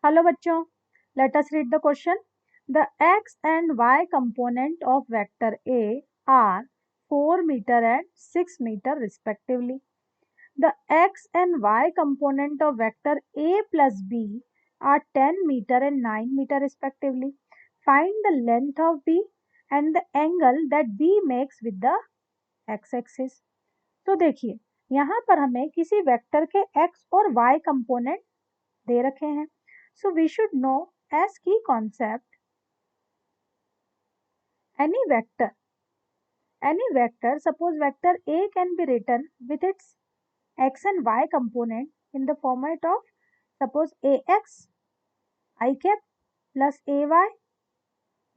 Hello बच्चों, let us read the question. The x and y component of vector A are 4 meter and 6 meter respectively. The x and y component of vector A plus B are 10 meter and 9 meter respectively. Find the length of B and the angle that B makes with the x-axis. तो देखिए, यहाँ पर हमें किसी vector के x और y component दे रखे हैं. So we should know as key concept any vector, suppose vector A can be written with its x and y component in the format of suppose ax I cap plus ay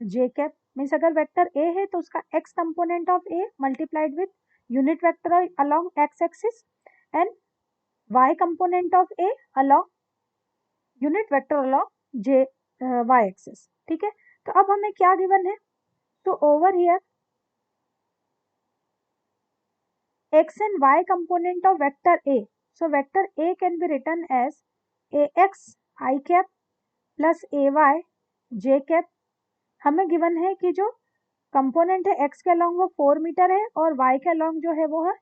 j cap. Means अगर vector A है तो उसका x component of A multiplied with unit vector along x axis and y component of A along unit vector along j y axis. ठीक है, तो अब हमें क्या गिवन है? तो over here x and y component of vector A. So vector A can be written as ax I cap plus ay j cap. हमें given है कि जो कंपोनेंट है x के अलॉन्ग वो 4 मीटर है और y के अलॉन्ग जो है वो है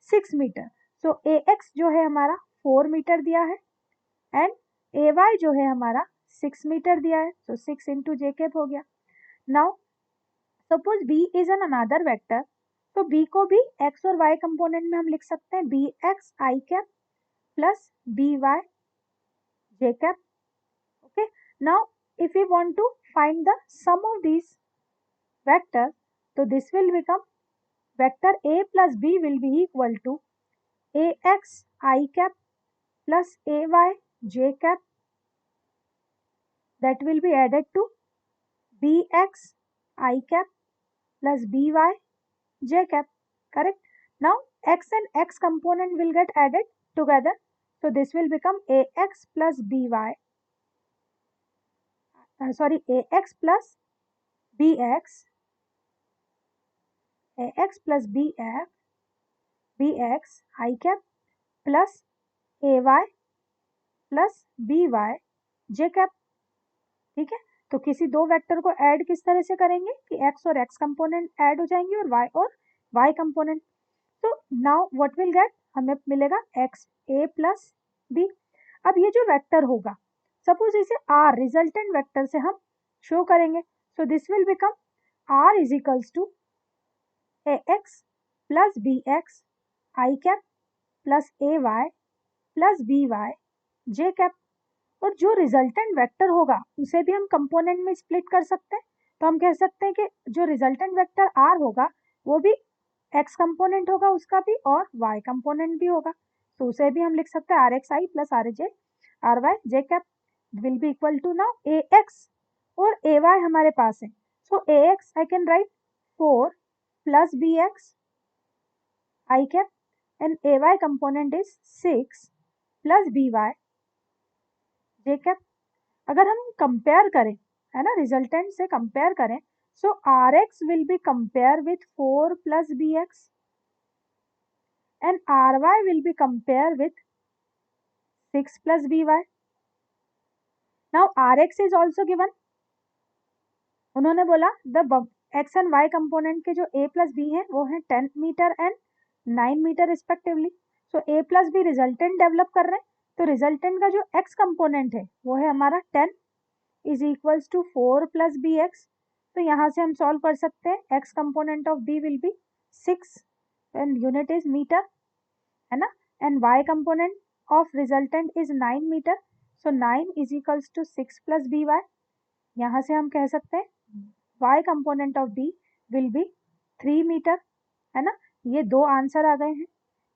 6 मीटर. सो ax जो है हमारा 4 मीटर दिया है एंड ay जो है हमारा 6 मीटर दिया है. सो 6 इंटू जे कैप हो गया. Now suppose b is an another vector, तो b को भी x और y कंपोनेंट में हम लिख सकते हैं bx I cap plus by j cap. Okay, now if we want to find the sum of these vectors, so this will become vector a plus b will be equal to ax I cap plus ay j cap, that will be added to bx I cap plus by j cap. Correct. Now x and x component will get added together, so this will become ax plus by ax plus bx bx I cap plus ay plus by j cap. ठीक है, तो किसी दो vector को add किस तरह से करेंगे कि x और x कंपोनेंट ऐड हो जाएंगे और y कंपोनेंट. तो नाउ व्हाट विल गेट, हमें मिलेगा x a प्लस b. अब ये जो वेक्टर होगा, सपोज इसे r रिजल्टेंट वेक्टर से हम शो करेंगे, so this will become r is equals to ax plus bx I cap plus ay plus by j cap. और जो रिजल्टेंट वेक्टर होगा उसे भी हम कंपोनेंट में स्प्लिट कर सकते हैं. तो हम कह सकते हैं कि जो रिजल्टेंट वेक्टर r होगा वो भी x कंपोनेंट होगा उसका भी और y कंपोनेंट भी होगा. तो उसे भी हम लिख सकते हैं rxi plus ry j cap will be equal to now ax और ay हमारे पास है. So ax I can write 4 plus bx I cap and ay component is 6 plus by j cap. अगर हम कंपेयर करें, है ना, रिजल्टेंट से कंपेयर करें, so rx will be compare with 4 plus bx and ry will be compare with 6 plus by. Now rx is also given. उन्होंने बोला the x and y component के जो a प्लस b है वो है 10 meter and 9 meter respectively. So a plus b resultant develop कर रहे हैं, तो रिजल्टेंट का जो x कंपोनेंट है वो है हमारा 10 is equals to 4 plus bx. तो यहाँ से हम सॉल्व कर सकते हैं. x component of b will be 6 and unit is meter, है ना, and y component of resultant is 9 meter. So 9 is equals to 6 plus by. यहाँ से हम कह सकते हैं y component of b will be 3 meter, है ना. ये दो आंसर आ गए हैं.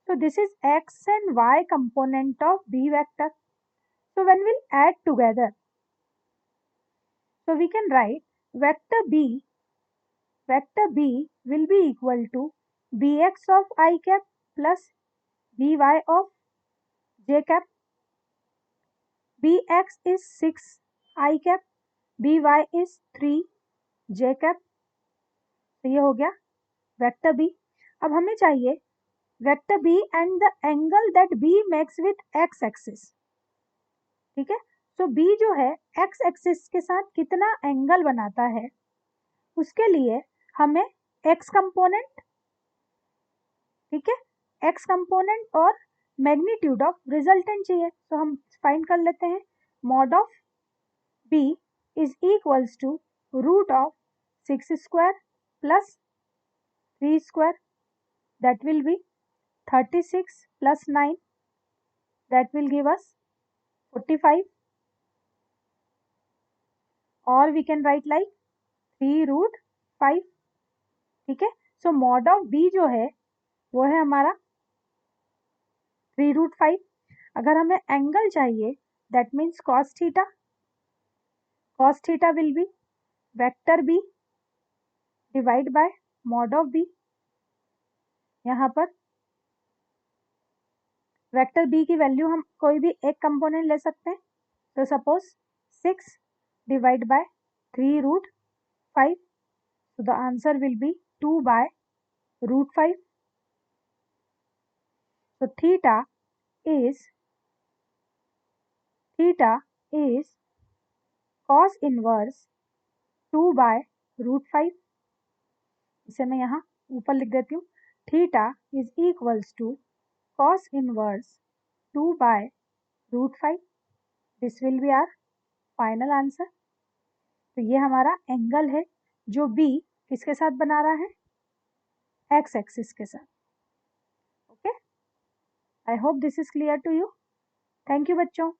So this is x and y component of b vector. So when we'll add together, so we can write vector b will be equal to bx of I cap plus by of j cap. bx is 6 I cap, by is 3 j cap. तो ये हो गया vector b. अब हमें चाहिए vector b and the angle that b makes with x axis. ठीक है, सो B जो है एक्स एक्सिस के साथ कितना एंगल बनाता है, उसके लिए हमें एक्स कंपोनेंट, ठीक है, एक्स कंपोनेंट और मैग्नीट्यूड ऑफ रिजल्टेंट चाहिए। तो हम फाइंड कर लेते हैं, mod of B is equals to root of 6 square plus 3 square, that will be 36 plus 9, that will give us 45, or we can write like 3 root 5, ठीक है। सो mod of B जो है वो है हमारा 3 रूट 5। अगर हमें एंगल चाहिए that means cos theta will be vector B divide by mod of B. यहाँ पर वेक्टर बी की वैल्यू हम कोई भी एक कंपोनेंट ले सकते हैं, तो suppose 6 divide by 3 root 5, so the answer will be 2 by root 5. So theta is cos inverse 2 by root 5. इसे मैं यहाँ ऊपर लिख देती हूँ, theta is equals to cos inverse 2 by root 5. This will be our final answer. तो ये हमारा एंगल है जो बी किसके साथ बना रहा है, एक्स एक्सिस के साथ। Okay, I hope this is clear to you. Thank you बच्चों।